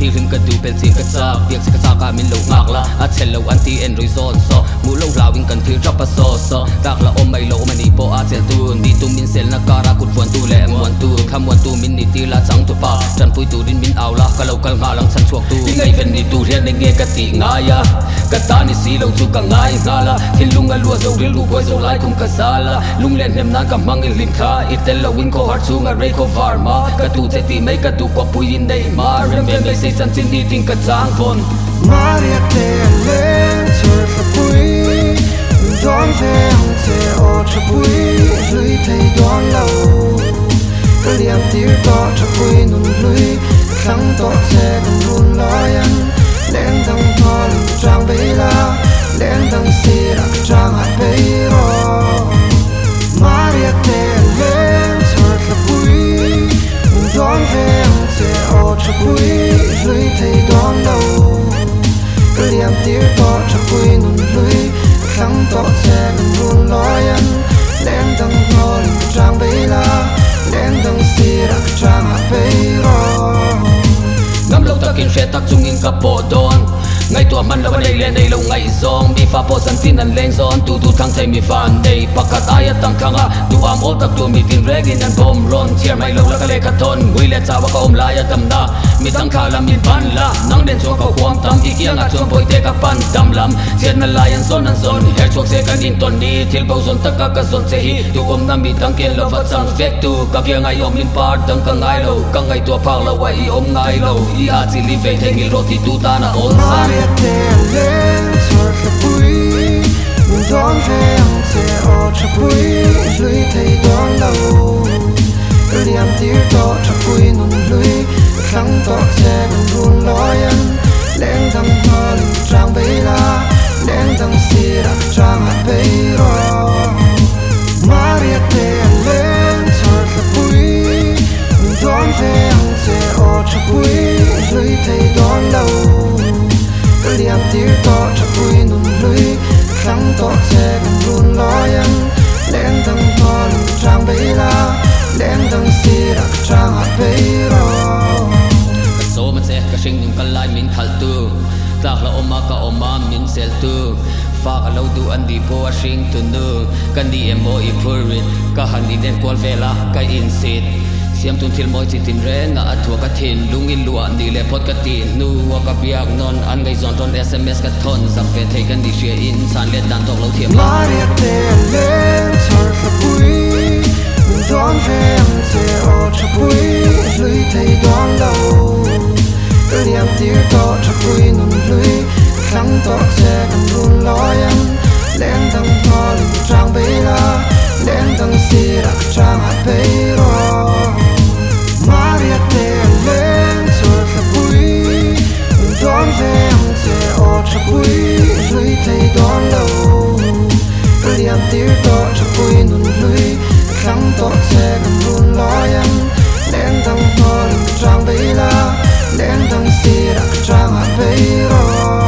ti ring ka du pel sin ka cha piak se ka cha ka min lo ngak la a chel lo an ti en reason so mu lo lawing kan thil drop a so tak la om mai lo mani po a chel tu ni tu min sel na kara kut wan tu le wan tu kham wan tu min ni ti la chang tu pa chan pui tu din min aw la ka lo kal nga lang chan chuak tu ngai ven ni tu rian nge ka ti nga ya ka ta ni si lo chu ka ngai nga la thil lung a lua zo ril lu boy zo lai kum ka sala lung len hem nan ka mang in lim kha itel lo win ko har chu nga re ko var ma ka tu che ti mai ka tu ko pui in dei ma rem rem lai sei chan chin ni ting ka chang pon Maria te len chur fa pui don ve hong te o cha pui lui thei don lo ka liam tir to cha pui nun lui khang to che kan run loyan len dang thol chang bei la len dang si ra chang ha bei ro Maria te len chur fa pui don ve hong te o cha pui lui thei don lo liam tir to cha pui nun lui khang to che kan run loyan len dang thol chang bei la len dang si ra chang ha bei ro ngam lo takin hre tak chung in ka po don ngai tua man lo nei le nei lo ngai zong mi fa po san tin an leng zon tu tu thang thai mi van nei pakat aya tang khanga tu am ol tak tu mi tin regin an bom ron chiar mai lo la ka le ka ton ngui le chawa ka om la ya tam da mi tang kha lam mi ban la nang den chuak ko kwam tam i kia nga chuan poi te ka pan dam lam chen na la yan zon an zon her chuak se kan in ton ni thil bo zon tak ka zon che hi tu om na mi tang ken lo va chang vek tu ka kia ngai om lin par tang ka ngai lo ka ngai tua phak lo wa i om ngai lo i a chi li ve thengil ro ti tu ta na on san Maria te len chur fa pui don ve hong te o cha pui lui thei don lo liam tir to cha pui nun lui khang to che kan run loyan len dang thol chang bei la len dang si ra chang ha bei ro Maria te len chur fa pui don ve hong te o cha pui lui thei don lo liam tir to cha pui nun lui khang to che kan run loyan len dang thol chang bei la len dang si ra chang ha bei ro so ma che ka sing ning ka lai min thal tu tak la oma ka oma min sel tu fa ka lo du an di po a sing tu nu kan di emo i purit ka han di den kwal vela ka in sit siam tun thil moi chi tin re nga athua ka thin lungin lua ni le pot ka tin nu wa ka piak non an ngai zon ton sms ka thon zam pe thei kan di share in san le dan tok lo thiam Maria te len chur fa pui don ve hong te o cha pui lui thei don lo liam tir to cha pui nun lui khang to che kan run loyan len dang thol chang bei la len dang si ra chang ha bei ro Maria te len chur fa pui don ve hong te o cha pui lui thei don lo liam tir to cha pui nun lui khang to che kan run loyan len dang thol chang bei la len dang si ra chang ha bei ro